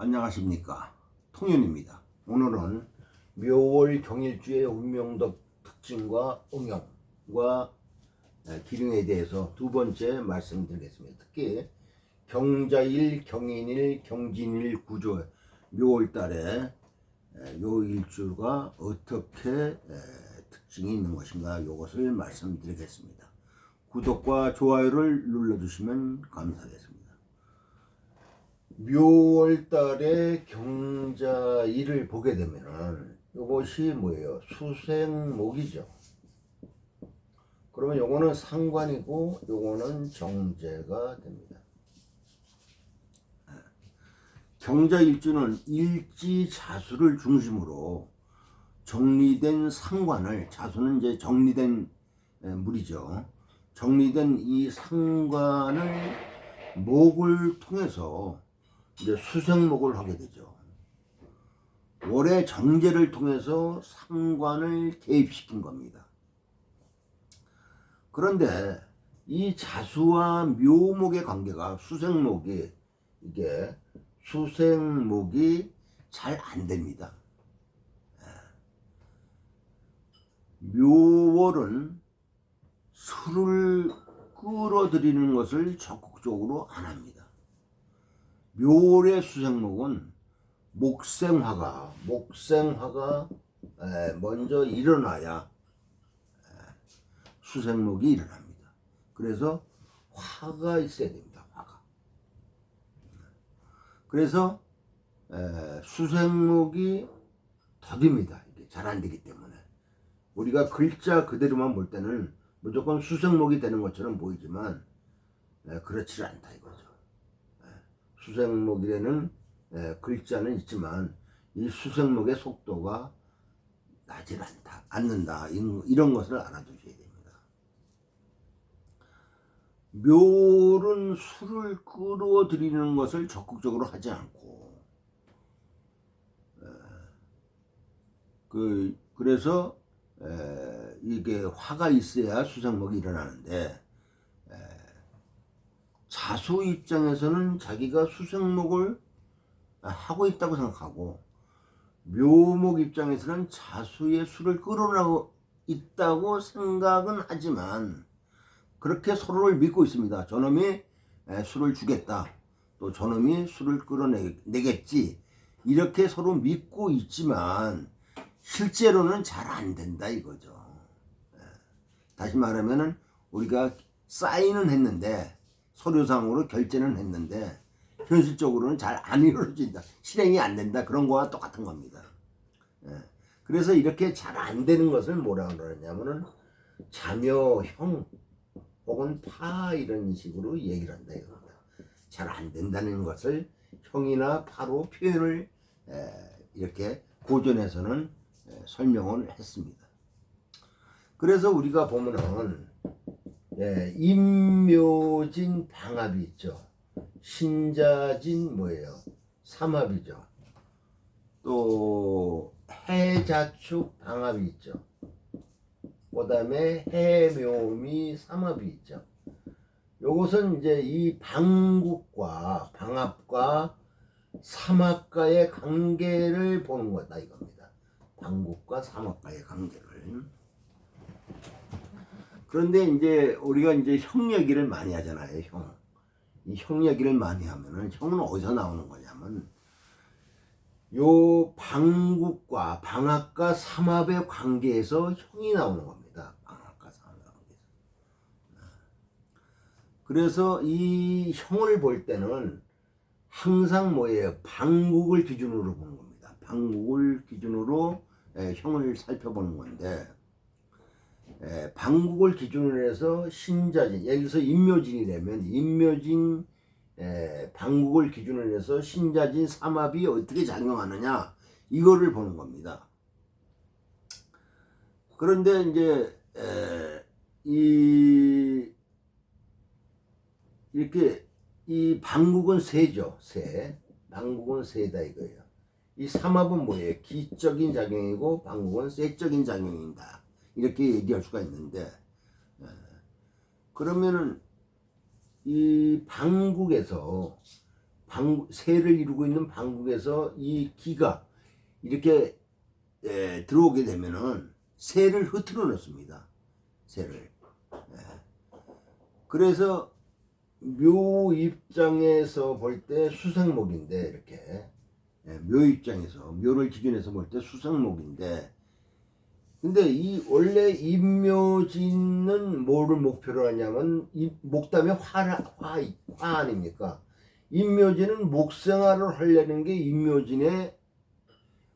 안녕하십니까, 통윤입니다. 오늘은 묘월 경일주의 운명적 특징과 응용과 기능에 대해서 두 번째 말씀드리겠습니다. 특히 경자일, 경인일, 경진일 구조 묘월달에 요 일주가 어떻게 특징이 있는 것인가, 이것을 말씀드리겠습니다. 구독과 좋아요를 눌러주시면 감사하겠습니다. 묘월달에 경자일을 보게 되면은 이것이 뭐예요? 수생목이죠. 그러면 요거는 상관이고 요거는 정제가 됩니다. 경자일주는 일지자수를 중심으로 정리된 상관을, 자수는 이제 정리된 물이죠. 정리된 이 상관을 목을 통해서 이제 수생목을 하게 되죠. 월의 정제를 통해서 상관을 개입시킨 겁니다. 그런데 이 자수와 묘목의 관계가, 수생목이 잘 안 됩니다. 묘월은 술을 끌어들이는 것을 적극적으로 안 합니다. 묘월의 수생목은 목생화가 먼저 일어나야 수생목이 일어납니다. 그래서 화가 있어야 됩니다. 화가. 그래서 수생목이 더딥니다. 이게 잘 안 되기 때문에 우리가 글자 그대로만 볼 때는 무조건 수생목이 되는 것처럼 보이지만 그렇지 않다 이거죠. 수생목이라는 글자는 있지만 이 수생목의 속도가 나질 않는다. 이런 것을 알아두셔야 됩니다. 묘는 술을 끌어들이는 것을 적극적으로 하지 않고, 그래서 이게 화가 있어야 수생목이 일어나는데, 자수 입장에서는 자기가 수생목을 하고 있다고 생각하고, 묘목 입장에서는 자수의 수를 끌어나고 있다고 생각은 하지만 그렇게 서로를 믿고 있습니다. 저놈이 수를 주겠다, 또 저놈이 수를 끌어내겠지, 이렇게 서로 믿고 있지만 실제로는 잘 안 된다 이거죠. 다시 말하면은 우리가 사인은 했는데, 서류상으로 결제는 했는데 현실적으로는 잘 안 이루어진다, 실행이 안 된다, 그런 거와 똑같은 겁니다. 그래서 이렇게 잘 안 되는 것을 뭐라고 그러냐면은 자묘형 혹은 파, 이런 식으로 얘기를 한다 이겁니다. 잘 안 된다는 것을 형이나 파로 표현을 이렇게 고전에서는 설명을 했습니다. 그래서 우리가 보면은 임묘진 방합이 있죠. 신자진 삼합이죠. 또 해자축 방합이 있죠. 그 다음에 해묘미 삼합이 있죠. 요것은 이제 이 방국과 방합과 삼합과의 관계를 보는 거다 이겁니다. 방국과 삼합과의 관계를. 그런데 이제 우리가 이제 형 얘기를 많이 하잖아요. 이 형 얘기를 많이 하면은, 형은 어디서 나오는 거냐면 요 방국과 방합과 삼합의 관계에서 형이 나오는 겁니다. 방합과 삼합의 관계에서. 그래서 이 형을 볼 때는 항상 방국을 기준으로 보는 겁니다. 방국을 기준으로 형을 살펴보는 건데, 방국을 기준으로 해서 신자진, 여기서 임묘진이라면 임묘진, 방국을 기준으로 해서 신자진 삼합이 어떻게 작용하느냐, 이거를 보는 겁니다. 그런데 이제 이렇게 이 방국은 세죠. 방국은 세다 이거예요. 이 삼합은 뭐예요? 기적인 작용이고 방국은 세적인 작용이다, 이렇게 얘기할 수가 있는데, 그러면은 이 방국에서 새를 이루고 있는 방국에서 이 기가 이렇게 들어오게 되면은 새를 흐트러 놓습니다. 새를. 그래서 묘 입장에서 볼 때 수생목인데 이렇게 묘 입장에서 묘를 기준해서 볼 때 수생목인데, 근데 이 원래 임묘진은 뭐를 목표로 하냐면 목담에 화 아닙니까? 임묘진은 목생활을 하려는 게 임묘진의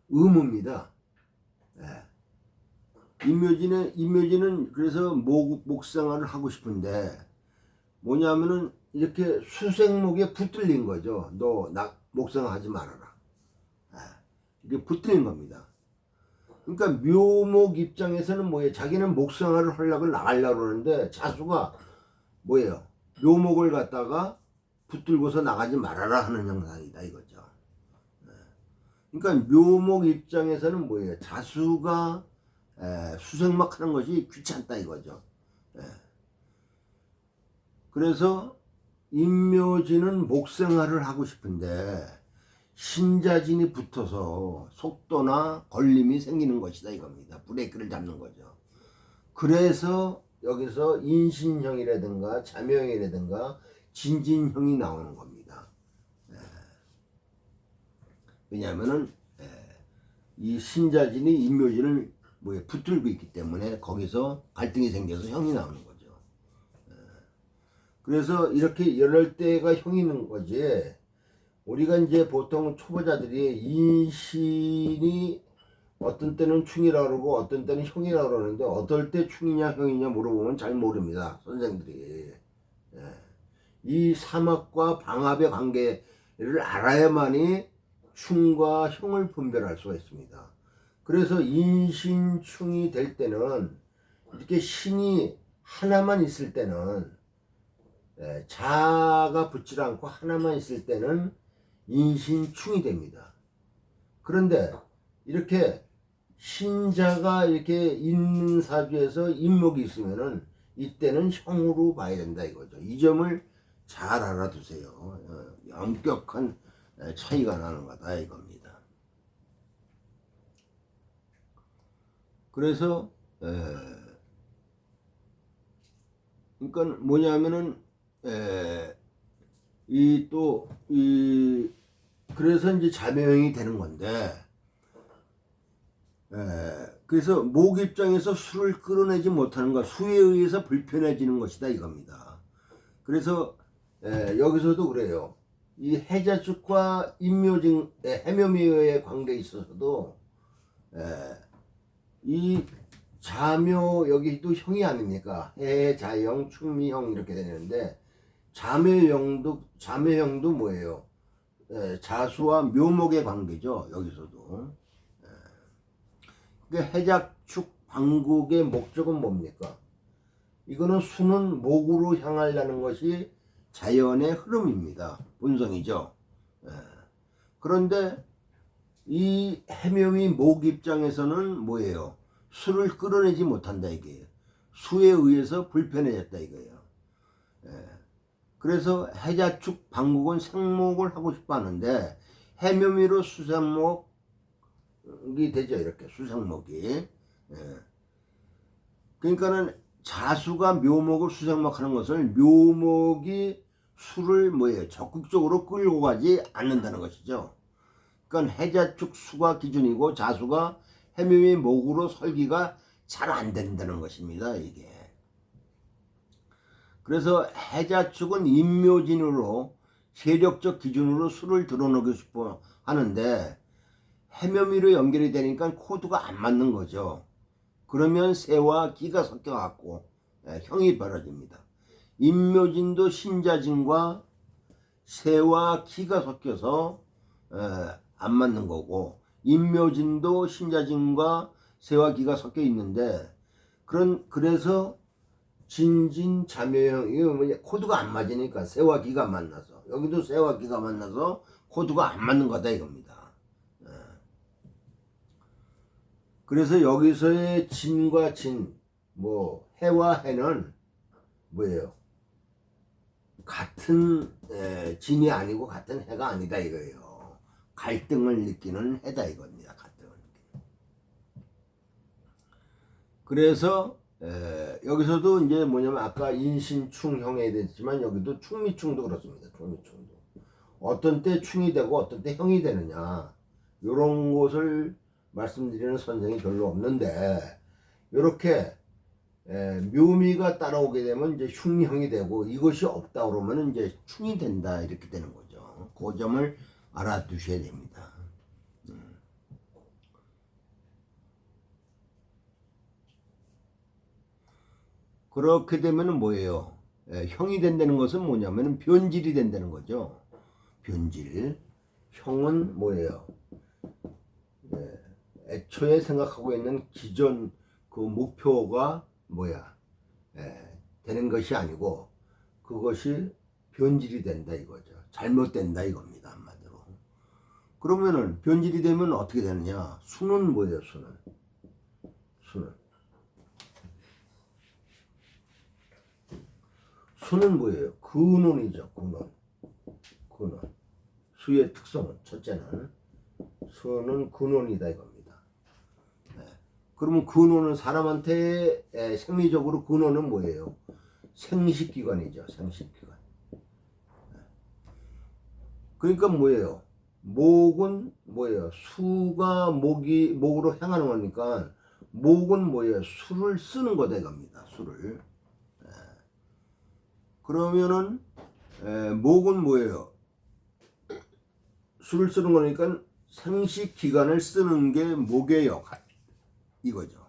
의무입니다. 임묘진은 그래서 목생활을 하고 싶은데 뭐냐면은 이렇게 수생목에 붙들린 거죠. 너 목생하지 말아라. 이게 붙들린 겁니다. 그러니까 묘목 입장에서는 뭐예요? 자기는 목생활을 하려고 나가려고 그러는데 자수가 뭐예요? 묘목을 갖다가 붙들고서 나가지 말아라 하는 형상이다 이거죠. 그러니까 묘목 입장에서는 뭐예요? 자수가 수생막 하는 것이 귀찮다 이거죠. 그래서 임묘진은 목생활을 하고 싶은데 신자진이 붙어서 속도나 걸림이 생기는 것이다 이겁니다. 브레이크를 잡는 거죠. 그래서 여기서 인신형이라든가 자묘형이라든가 진진형이 나오는 겁니다. 왜냐하면은 이 신자진이 임묘진을 붙들고 있기 때문에 거기서 갈등이 생겨서 형이 나오는 거죠. 그래서 이렇게 이럴 때가 형이 있는 거지. 우리가 이제 보통 초보자들이 인신이 어떤 때는 충이라고 그러고 어떤 때는 형이라고 그러는데 어떨 때 충이냐 형이냐 물어보면 잘 모릅니다. 선생들이. 이 삼합과 방합의 관계를 알아야만이 충과 형을 분별할 수가 있습니다. 그래서 인신충이 될 때는 이렇게 신이 하나만 있을 때는 자가 붙지 않고 하나만 있을 때는 인신충이 됩니다. 그런데 이렇게 신자가 이렇게 있는 사주에서 인목이 있으면은 이때는 형으로 봐야 된다 이거죠. 이 점을 잘 알아두세요. 엄격한 차이가 나는 거다 이겁니다. 그래서 그러니까 뭐냐면은 그래서 이제 자묘형이 되는 건데, 그래서 목 입장에서 수를 끌어내지 못하는 것, 수에 의해서 불편해지는 것이다 이겁니다. 그래서 여기서도 그래요. 이 해자축과 임묘진, 해묘미의 관계에 있어서도 이 자묘 여기도 형이 아닙니까? 해자형, 충미형 이렇게 되는데 자묘형도 뭐예요? 자수와 묘목의 관계죠. 여기서도. 그러니까 해자축 방국의 목적은 뭡니까? 이거는 수는 목으로 향하려는 것이 자연의 흐름입니다. 본성이죠. 그런데 이 해묘미 목 입장에서는 뭐예요? 수를 끌어내지 못한다 이게요. 수에 의해서 불편해졌다 이거예요. 그래서 해자축 방국은 생목을 하고 싶어 하는데 해묘미로 수생목이 되죠. 이렇게 수생목이. 그러니까는 자수가 묘목을 수생목 하는 것을 묘목이 수를 적극적으로 끌고 가지 않는다는 것이죠. 그러니까 해자축 수가 기준이고 자수가 해묘미 목으로 설기가 잘 안 된다는 것입니다. 이게. 그래서 해자축은 임묘진으로 세력적 기준으로 수를 드러내고 싶어 하는데 해묘미로 연결이 되니까 코드가 안 맞는 거죠. 그러면 새와 기가 섞여 갖고 형이 벌어집니다. 임묘진도 신자진과 새와 기가 섞여서 안 맞는 거고, 임묘진도 신자진과 새와 기가 섞여 있는데 그래서 진진 자묘형 이거 코드가 안 맞으니까 새와 기가 만나서 여기도 새와 기가 만나서 코드가 안 맞는 거다 이겁니다. 그래서 여기서의 진과 진, 해와 해는 뭐예요? 같은 진이 아니고 같은 해가 아니다 이거예요. 갈등을 느끼는 해다 이겁니다. 갈등을 느끼는. 그래서 여기서도 이제 뭐냐면 아까 인신충형에 됐지만 여기도 충미충도 그렇습니다. 충미충도 어떤 때 충이 되고 어떤 때 형이 되느냐 이런 것을 말씀드리는 선생이 별로 없는데 이렇게 묘미가 따라오게 되면 이제 흉형이 되고 이것이 없다 그러면 이제 충이 된다 이렇게 되는 거죠. 그 점을 알아두셔야 됩니다. 그렇게 되면 뭐예요? 형이 된다는 것은 뭐냐면 변질이 된다는 거죠. 변질. 형은 뭐예요? 애초에 생각하고 있는 기존 그 목표가 뭐야? 되는 것이 아니고 그것이 변질이 된다 이거죠. 잘못된다 이겁니다. 한마디로. 그러면은 변질이 되면 어떻게 되느냐? 수는 뭐예요? 수는 뭐예요? 근원이죠. 근원. 수의 특성은 첫째는 수는 근원이다 이겁니다. 그러면 근원은 사람한테 생리적으로 근원은 뭐예요? 생식기관이죠. 생식기관. 그러니까 뭐예요? 목은 뭐예요? 수가 목으로 향하는 거니까 목은 뭐예요? 수를 쓰는 거다 이겁니다. 수를. 그러면은 목은 뭐예요? 수를 쓰는 거니까 생식기관을 쓰는 게 목의 역할 이거죠.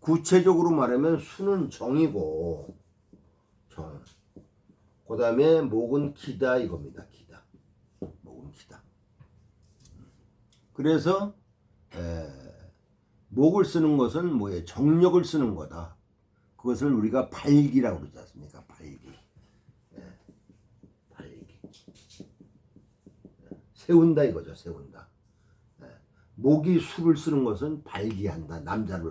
구체적으로 말하면 수는 정이고 정. 그 다음에 목은 기다 이겁니다. 기다. 목은 기다. 그래서 목을 쓰는 것은 뭐예요? 정력을 쓰는 거다. 그것을 우리가 발기라고 그러지 않습니까? 발기. 발기. 세운다 이거죠. 세운다. 목이 수를 쓰는 것은 발기한다. 남자를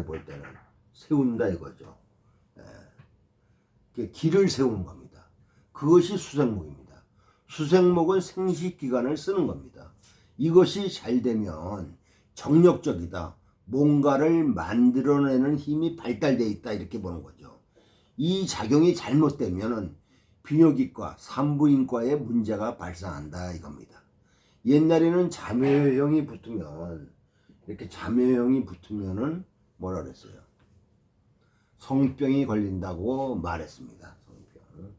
볼 때는 세운다 이거죠. 기를 세우는 겁니다. 그것이 수생목입니다. 수생목은 생식기관을 쓰는 겁니다. 이것이 잘 되면 정력적이다. 뭔가를 만들어내는 힘이 발달되어 있다 이렇게 보는 거죠. 이 작용이 잘못되면 비뇨기과, 산부인과에 문제가 발생한다 이겁니다. 옛날에는 자묘형이 붙으면 이렇게 자묘형이 붙으면은 뭐라 그랬어요? 성병이 걸린다고 말했습니다. 성병.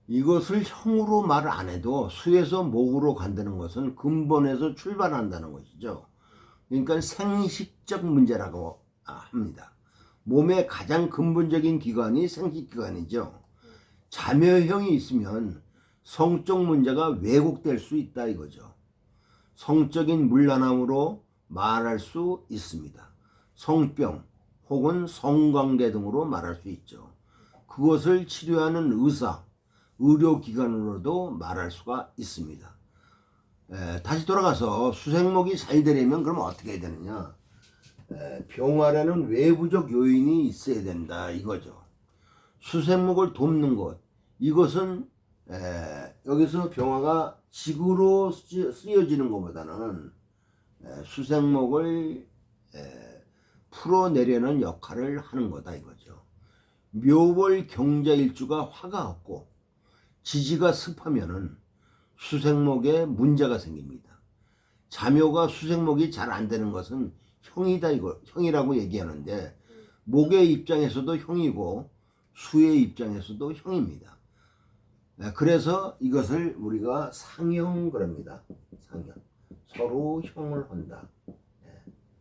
이것을 형으로 말 안 해도 수에서 목으로 간다는 것은 근본에서 출발한다는 것이죠. 그러니까 생식적 문제라고 합니다. 몸의 가장 근본적인 기관이 생식기관이죠. 자묘형이 있으면 성적 문제가 왜곡될 수 있다 이거죠. 성적인 문란함으로 말할 수 있습니다. 성병 혹은 성관계 등으로 말할 수 있죠. 그것을 치료하는 의사, 의료기관으로도 말할 수가 있습니다. 다시 돌아가서 수생목이 잘 되려면 그럼 어떻게 해야 되느냐? 병화라는 외부적 요인이 있어야 된다 이거죠. 수생목을 돕는 것 이것은 여기서 병화가 직으로 쓰여지는 것보다는 수생목을 풀어내려는 역할을 하는 거다 이거죠. 묘월 경자일주가 화가 없고 지지가 습하면은 수생목에 문제가 생깁니다. 자묘가 수생목이 잘 안 되는 것은 형이다 이거 형이라고 얘기하는데 목의 입장에서도 형이고 수의 입장에서도 형입니다. 그래서 이것을 우리가 상형 그럽니다. 상형. 서로 형을 한다.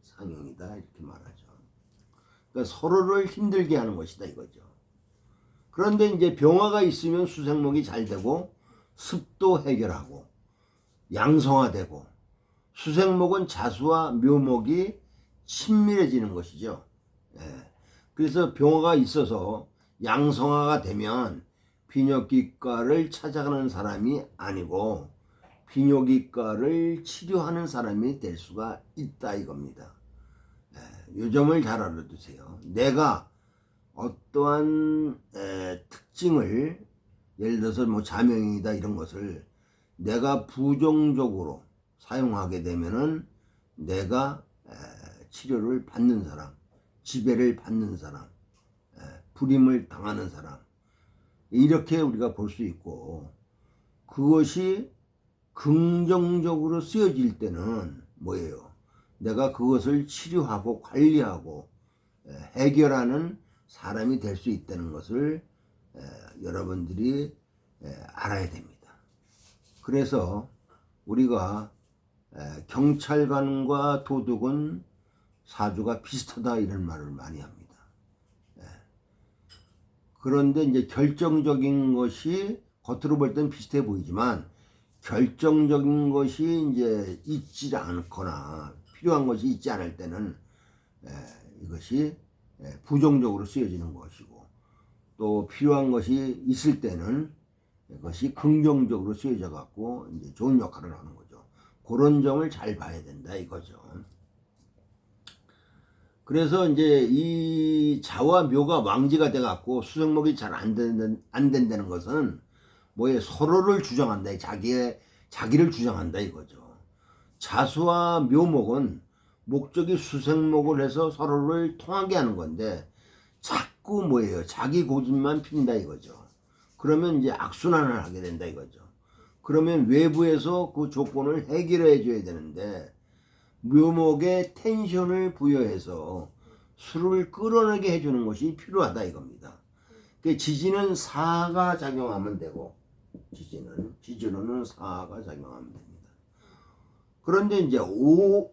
상형이다 이렇게 말하죠. 그러니까 서로를 힘들게 하는 것이다 이거죠. 그런데 이제 병화가 있으면 수생목이 잘 되고 습도 해결하고 양성화되고 수생목은 자수와 묘목이 친밀해지는 것이죠. 그래서 병화가 있어서 양성화가 되면 비뇨기과를 찾아가는 사람이 아니고 비뇨기과를 치료하는 사람이 될 수가 있다 이겁니다. 요 점을 잘 알아두세요. 내가 어떠한 특징을 예를 들어서 뭐 자명이다 이런 것을 내가 부정적으로 사용하게 되면은 내가 치료를 받는 사람, 지배를 받는 사람, 불임을 당하는 사람 이렇게 우리가 볼 수 있고 그것이 긍정적으로 쓰여질 때는 뭐예요? 내가 그것을 치료하고 관리하고 해결하는 사람이 될 수 있다는 것을 여러분들이 알아야 됩니다. 그래서 우리가 경찰관과 도둑은 사주가 비슷하다 이런 말을 많이 합니다. 그런데 이제 결정적인 것이 겉으로 볼 땐 비슷해 보이지만 결정적인 것이 이제 있지 않거나 필요한 것이 있지 않을 때는 이것이 부정적으로 쓰여지는 것이고 또 필요한 것이 있을 때는 이것이 긍정적으로 쓰여져 갖고 이제 좋은 역할을 하는 거죠. 그런 점을 잘 봐야 된다 이거죠. 그래서 이제 이 자와 묘가 왕지가 돼 갖고 수생목이 잘 안 된다는 것은 뭐에 서로를 주장한다. 자기를 주장한다 이거죠. 자수와 묘목은 목적이 수생목을 해서 서로를 통하게 하는 건데 자꾸 뭐예요? 자기 고집만 핀다 이거죠. 그러면 이제 악순환을 하게 된다 이거죠. 그러면 외부에서 그 조건을 해결해 줘야 되는데 묘목에 텐션을 부여해서 술을 끌어내게 해주는 것이 필요하다 이겁니다. 지지는 사가 작용하면 되고 지지로는 사가 작용하면 됩니다. 그런데 이제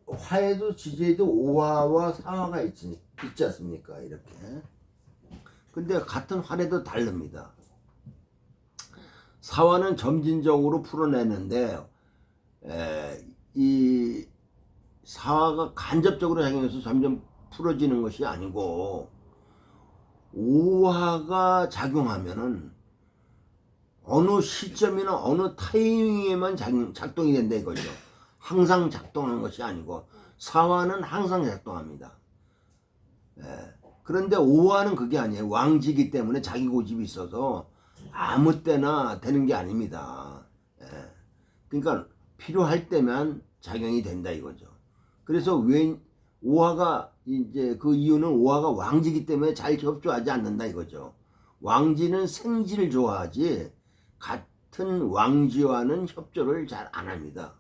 화에도 지지에도 오화와 사화가 있지 않습니까? 이렇게. 근데 같은 화에도 다릅니다. 사화는 점진적으로 풀어내는데 이 사화가 간접적으로 작용해서 점점 풀어지는 것이 아니고 오화가 작용하면은 어느 시점이나 어느 타이밍에만 작동이 된다 이거죠. 항상 작동하는 것이 아니고 사화는 항상 작동합니다. 그런데 오화는 그게 아니에요. 왕지기 때문에 자기 고집이 있어서 아무 때나 되는 게 아닙니다. 그러니까 필요할 때만 작용이 된다 이거죠. 그래서 왜 오화가 이제 그 이유는 오화가 왕지기 때문에 잘 협조하지 않는다 이거죠. 왕지는 생지를 좋아하지 같은 왕지와는 협조를 잘 안 합니다.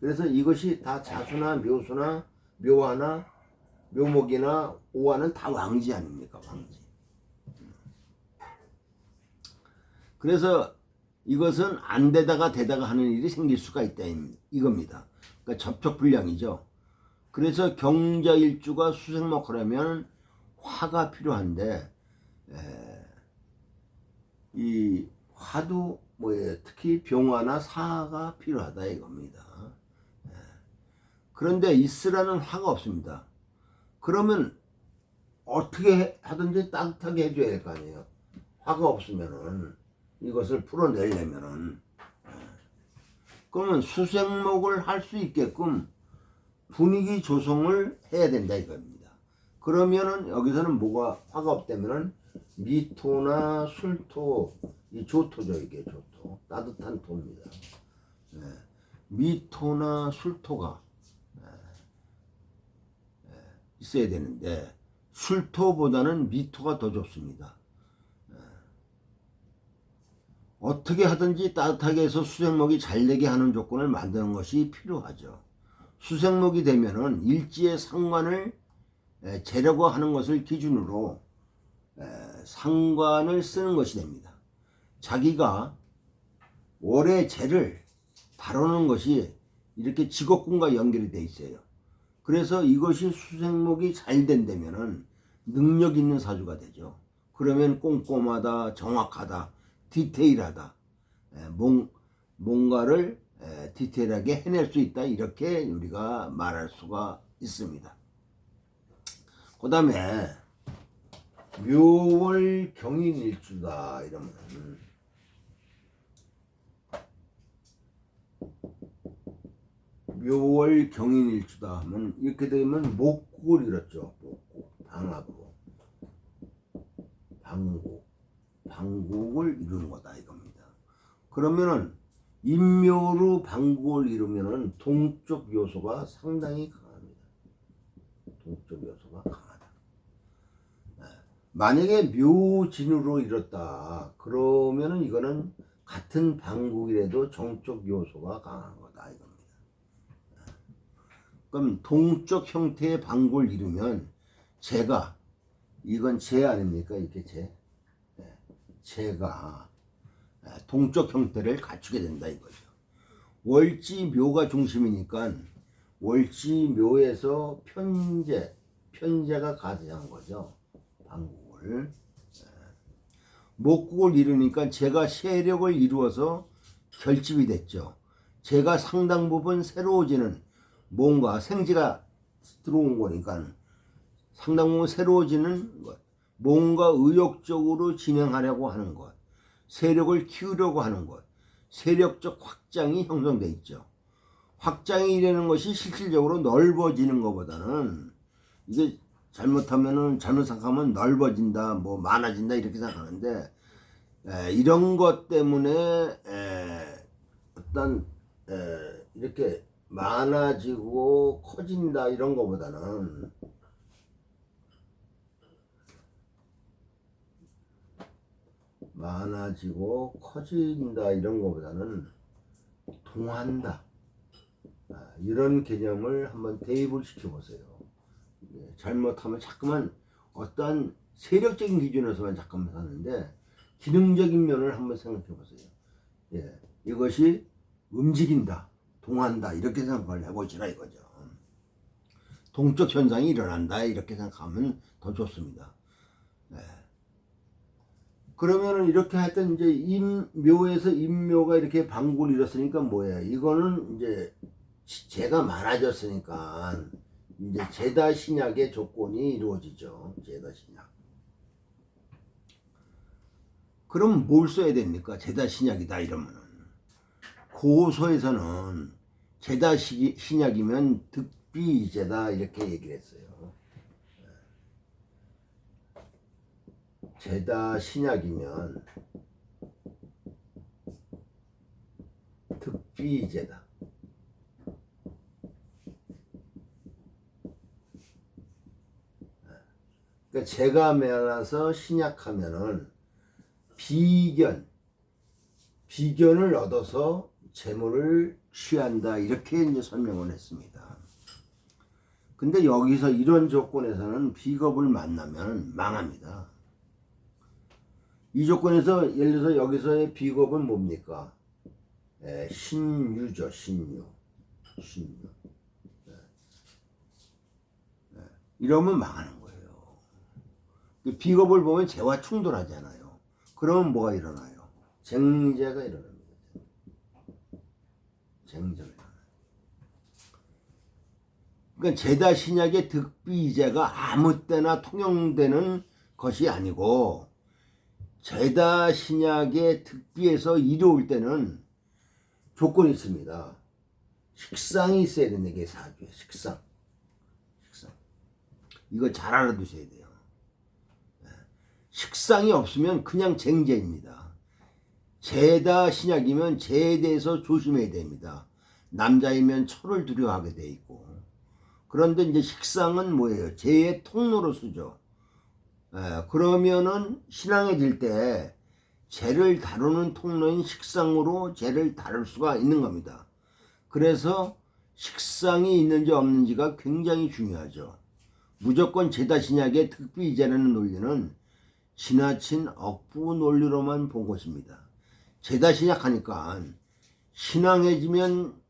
그래서 이것이 다 자수나 묘수나 묘화나 묘목이나 오화는 다 왕지 아닙니까? 왕지. 그래서 이것은 안 되다가 되다가 하는 일이 생길 수가 있다 이겁니다. 그러니까 접촉불량이죠. 그래서 경자일주가 수생목하려면 화가 필요한데 이 화도 뭐예요? 특히 병화나 사가 필요하다 이겁니다. 그런데 이스라는 화가 없습니다. 그러면 어떻게 하든지 따뜻하게 해줘야 될 거 아니에요. 화가 없으면은 이것을 풀어내려면은 그러면 수생목을 할 수 있게끔 분위기 조성을 해야 된다 이겁니다. 그러면은 여기서는 뭐가 화가 없다면은 미토나 술토 이 조토죠 이게 조토 따뜻한 토입니다. 미토나 술토가 있어야 되는데 술토보다는 미토가 더 좋습니다. 어떻게 하든지 따뜻하게 해서 수생목이 잘 되게 하는 조건을 만드는 것이 필요하죠. 수생목이 되면은 일지의 상관을 재려고 하는 것을 기준으로 상관을 쓰는 것이 됩니다. 자기가 월의 재를 다루는 것이 이렇게 직업군과 연결이 돼 있어요. 그래서 이것이 수생목이 잘 된다면은 능력 있는 사주가 되죠. 그러면 꼼꼼하다, 정확하다, 디테일하다, 뭔가를 디테일하게 해낼 수 있다 이렇게 우리가 말할 수가 있습니다. 그 다음에 묘월 경인일주다 이러면 묘월 경인일주다 하면 이렇게 되면 목국을 이뤘죠. 목국, 방하고 방국을 이루는 거다 이겁니다. 그러면은 인묘로 방국을 이루면은 동쪽 요소가 상당히 강합니다. 동쪽 요소가 강하다. 만약에 묘진으로 이뤘다 그러면은 이거는 같은 방국이라도 정적 요소가 강한 거다 이겁니다. 그럼 동쪽 형태의 방국을 이루면 재가 이건 재 아닙니까? 이렇게 재가 동쪽 형태를 갖추게 된다 이거죠. 월지 묘가 중심이니까 월지 묘에서 편재가 가세한 거죠. 방국을. 목국을 이루니까 재가 세력을 이루어서 결집이 됐죠. 재가 상당 부분 새로워지는 뭔가 생지가 들어온 거니까 상당 부분 새로워지는 것, 뭔가 의욕적으로 진행하려고 하는 것, 세력을 키우려고 하는 것, 세력적 확장이 형성돼 있죠. 확장이 이라는 것이 실질적으로 넓어지는 것보다는 이게 잘못 생각하면 넓어진다, 뭐 많아진다 이렇게 생각하는데 이런 것 때문에 어떤 이렇게 많아지고 커진다 이런 것보다는 많아지고 커진다 이런 것보다는 동한다 이런 개념을 한번 대입을 시켜보세요. 잘못하면 자꾸만 어떤 세력적인 기준에서만 잠깐만 사는데 기능적인 면을 한번 생각해 보세요. 이것이 움직인다, 동한다 이렇게 생각을 해보시라 이거죠. 동적 현상이 일어난다 이렇게 생각하면 더 좋습니다. 그러면은 이렇게 하여튼 이제 임묘에서 임묘가 이렇게 방국을 이뤘으니까 뭐예요? 이거는 이제 재가 많아졌으니까 이제 제다 신약의 조건이 이루어지죠. 제다 신약. 그럼 뭘 써야 됩니까? 제다 신약이다 이러면은 고소에서는 제다 신약이면 득비제다 이렇게 얘기를 했어요. 제다 신약이면 득비제다. 그러니까 재가 많아서 신약하면은 비견을 얻어서 재물을 취한다 이렇게 이제 설명을 했습니다. 근데 여기서 이런 조건에서는 비겁을 만나면 망합니다. 이 조건에서 예를 들어서 여기서의 비겁은 뭡니까? 신유죠. 신유. 이러면 망하는 거예요. 비겁을 보면 재와 충돌하잖아요. 그러면 뭐가 일어나요? 쟁제가 일어납니다. 쟁제가 일어나요. 그러니까 제다 신약의 득비제가 아무 때나 통용되는 것이 아니고 제다 신약의 득비에서 이루어올 때는 조건이 있습니다. 식상이 있어야 되는 게 사주예요. 식상. 이거 잘 알아두셔야 돼요. 식상이 없으면 그냥 쟁제입니다. 제다 신약이면 제에 대해서 조심해야 됩니다. 남자이면 철을 두려워하게 돼 있고. 그런데 이제 식상은 뭐예요? 제의 통로로 쓰죠. 그러면은 신앙해질 때 재를 다루는 통로인 식상으로 재를 다룰 수가 있는 겁니다. 그래서 식상이 있는지 없는지가 굉장히 중요하죠. 무조건 제다 신약의 특비제라는 논리는 지나친 억부 논리로만 본 것입니다. 제다 신약하니까 신앙해지면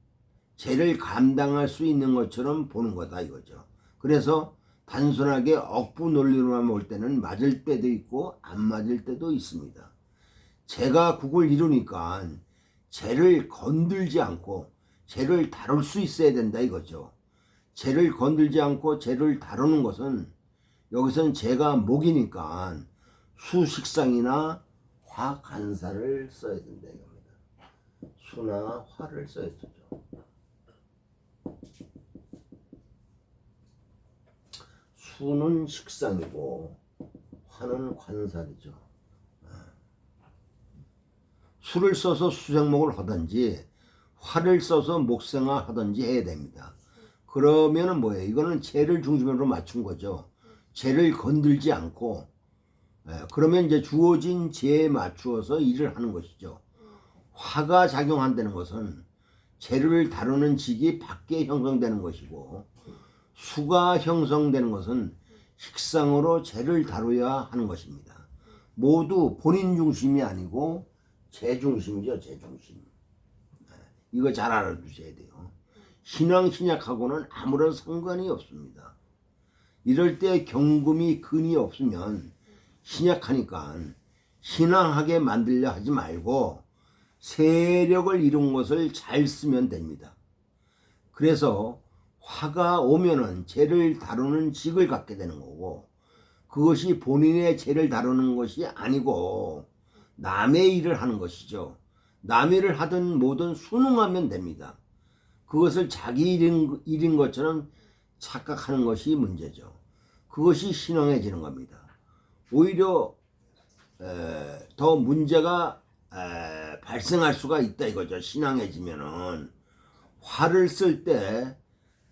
죄를 감당할 수 있는 것처럼 보는 거다 이거죠. 그래서 단순하게 억부 논리로만 볼 때는 맞을 때도 있고 안 맞을 때도 있습니다. 죄가 국을 이루니까 죄를 건들지 않고 죄를 다룰 수 있어야 된다 이거죠. 죄를 건들지 않고 죄를 다루는 것은 여기서는 죄가 목이니까 수식상이나 화간사를 써야 된다 이겁니다. 수나 화를 써야 되죠. 수는 식상이고 화는 관살이죠. 수를 써서 수생목을 하든지 화를 써서 목생화 하든지 해야 됩니다. 그러면은 뭐예요? 이거는 재를 중심으로 맞춘 거죠. 재를 건들지 않고, 그러면 이제 주어진 재에 맞추어서 일을 하는 것이죠. 화가 작용한다는 것은 재를 다루는 직이 밖에 형성되는 것이고, 수가 형성되는 것은 식상으로 재를 다뤄야 하는 것입니다. 모두 본인 중심이 아니고 재 중심이죠. 재 중심. 이거 잘 알아두셔야 돼요. 신앙 신약하고는 아무런 상관이 없습니다. 이럴 때 경금이 근이 없으면 신약하니까 신앙하게 만들려 하지 말고 세력을 이룬 것을 잘 쓰면 됩니다. 그래서 화가 오면은 재를 다루는 직을 갖게 되는 거고, 그것이 본인의 재를 다루는 것이 아니고 남의 일을 하는 것이죠. 남의 일을 하든 뭐든 순응하면 됩니다. 그것을 자기 일인 것처럼 착각하는 것이 문제죠. 그것이 신앙해지는 겁니다. 오히려 더 문제가 발생할 수가 있다 이거죠. 신앙해지면은 화를 쓸 때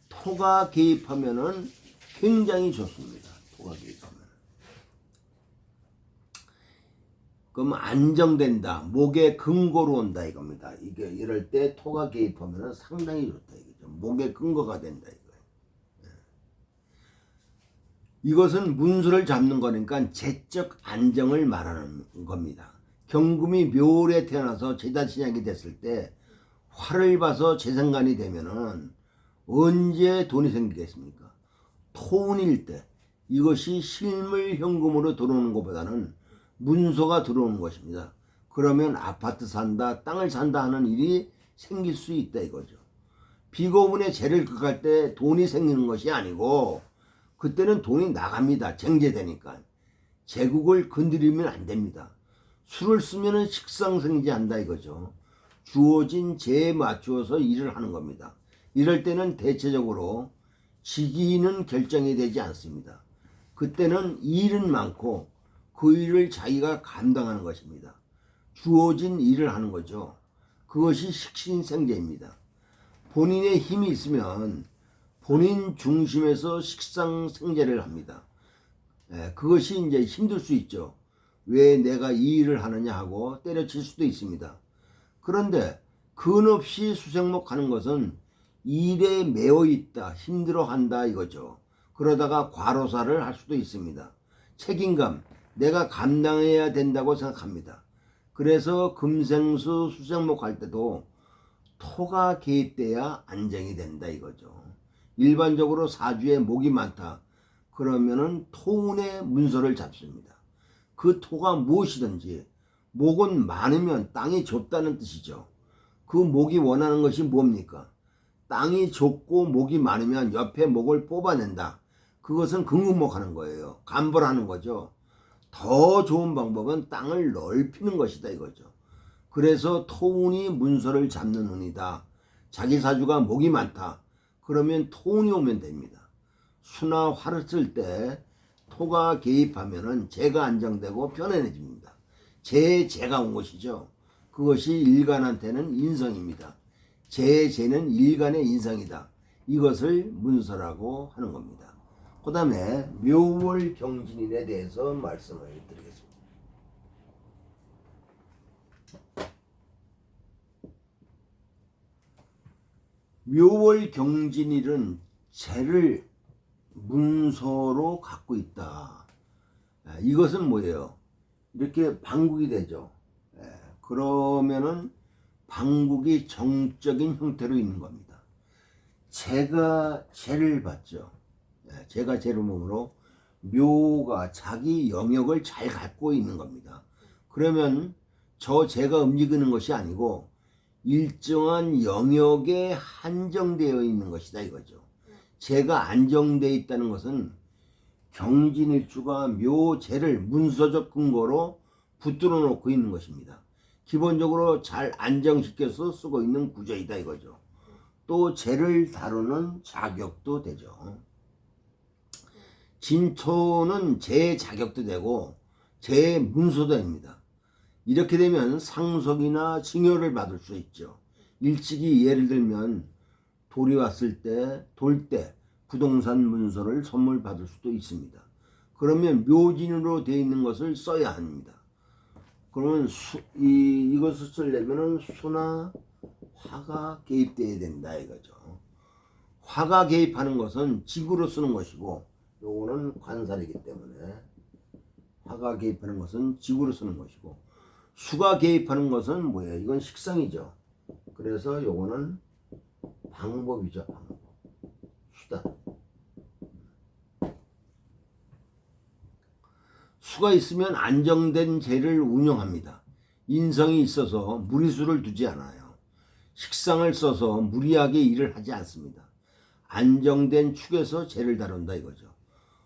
토가 개입하면은 굉장히 좋습니다. 토가 개입하면. 그럼 안정된다. 목에 근거로 온다 이겁니다. 이게 이럴 때 토가 개입하면 상당히 좋다 이거죠. 목에 근거가 된다 이거예요. 이것은 문수를 잡는 거니까 재적 안정을 말하는 겁니다. 경금이 묘월에 태어나서 제자신약이 됐을 때 화를 봐서 재생간이 되면은 언제 돈이 생기겠습니까? 토운일 때. 이것이 실물 현금으로 들어오는 것보다는 문서가 들어오는 것입니다. 그러면 아파트 산다, 땅을 산다 하는 일이 생길 수 있다 이거죠. 비고분의 재를 극할 때 돈이 생기는 것이 아니고 그때는 돈이 나갑니다. 쟁제되니까. 제국을 건드리면 안 됩니다. 수를 쓰면 식상생지한다 이거죠. 주어진 재에 맞추어서 일을 하는 겁니다. 이럴 때는 대체적으로 직위는 결정이 되지 않습니다. 그때는 일은 많고 그 일을 자기가 감당하는 것입니다. 주어진 일을 하는 거죠. 그것이 식신생재입니다. 본인의 힘이 있으면 본인 중심에서 식상생재를 합니다. 그것이 이제 힘들 수 있죠. 왜 내가 이 일을 하느냐 하고 때려칠 수도 있습니다. 그런데 근없이 수생목 하는 것은 일에 매여 있다, 힘들어한다 이거죠. 그러다가 과로사를 할 수도 있습니다. 책임감, 내가 감당해야 된다고 생각합니다. 그래서 금생수 수생목 할 때도 토가 개입돼야 안정이 된다 이거죠. 일반적으로 사주에 목이 많다. 그러면은 토운의 문서를 잡습니다. 그 토가 무엇이든지 목은 많으면 땅이 좁다는 뜻이죠. 그 목이 원하는 것이 뭡니까? 땅이 좁고 목이 많으면 옆에 목을 뽑아낸다. 그것은 금금목 하는 거예요. 간벌하는 거죠. 더 좋은 방법은 땅을 넓히는 것이다 이거죠. 그래서 토운이 문서를 잡는 운이다. 자기 사주가 목이 많다. 그러면 토운이 오면 됩니다. 수나 화를 쓸 때 토가 개입하면은 재가 안정되고 편안해집니다. 재가 온 것이죠. 그것이 일간한테는 인성입니다. 재는 일간의 인성이다. 이것을 문서라고 하는 겁니다. 그 다음에 묘월 경진일에 대해서 말씀을 드리겠습니다. 묘월 경진일은 재를 문서로 갖고 있다. 이것은 뭐예요? 이렇게 방국이 되죠. 그러면은 방국이 정적인 형태로 있는 겁니다. 재가 재를 받죠. 재가 재를 몸으로 묘가 자기 영역을 잘 갖고 있는 겁니다. 그러면 저 재가 움직이는 것이 아니고 일정한 영역에 한정되어 있는 것이다 이거죠. 재가 안정되어 있다는 것은 경진일주가 묘재를 문서적 근거로 붙들어 놓고 있는 것입니다. 기본적으로 잘 안정시켜서 쓰고 있는 구조이다 이거죠. 또 재를 다루는 자격도 되죠. 진토는 재자격도 되고 재문서도 됩니다. 이렇게 되면 상속이나 증여를 받을 수 있죠. 일찍이 예를 들면 돌이 왔을 때, 돌 때 부동산 문서를 선물 받을 수도 있습니다. 그러면 묘진으로 되어 있는 것을 써야 합니다. 그러면 이것을 쓰려면 수나 화가 개입돼야 된다 이거죠. 화가 개입하는 것은 직으로 쓰는 것이고, 요거는 관살이기 때문에 화가 개입하는 것은 직으로 쓰는 것이고, 수가 개입하는 것은 뭐예요? 이건 식상이죠. 그래서 요거는 방법이죠. 방법. 수다. 수가 있으면 안정된 재를 운영합니다. 인성이 있어서 무리수를 두지 않아요. 식상을 써서 무리하게 일을 하지 않습니다. 안정된 축에서 재를 다룬다 이거죠.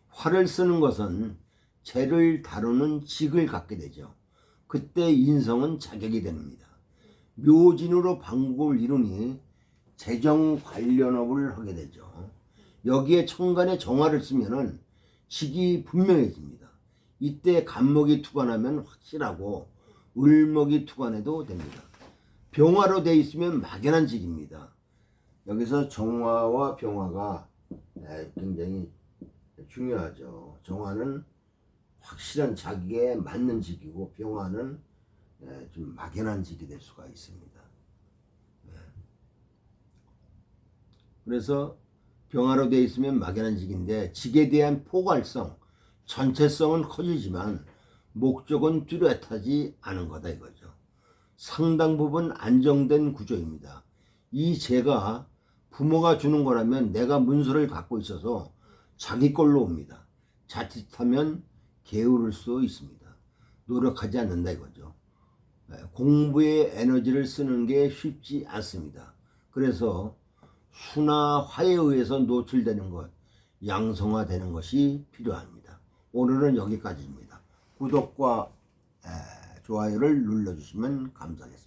화를 쓰는 것은 재를 다루는 직을 갖게 되죠. 그때 인성은 자격이 됩니다. 묘진으로 방국을 이루니 재정 관련업을 하게 되죠. 여기에 천간에 정화를 쓰면은 직이 분명해집니다. 이때 간목이 투관하면 확실하고 을목이 투관해도 됩니다. 병화로 되어 있으면 막연한 직입니다. 여기서 정화와 병화가 굉장히 중요하죠. 정화는 확실한 자기에 맞는 직이고 병화는 좀 막연한 직이 될 수가 있습니다. 그래서 병화로 되어 있으면 막연한 직인데 직에 대한 포괄성, 전체성은 커지지만 목적은 뚜렷하지 않은 거다 이거죠. 상당 부분 안정된 구조입니다. 이 재가 부모가 주는 거라면 내가 문서를 갖고 있어서 자기 걸로 옵니다. 자칫하면 게으를 수 있습니다. 노력하지 않는다 이거죠. 공부에 에너지를 쓰는 게 쉽지 않습니다. 그래서 수나 화에 의해서 노출되는 것, 양성화되는 것이 필요합니다. 오늘은 여기까지입니다. 구독과 좋아요를 눌러주시면 감사하겠습니다.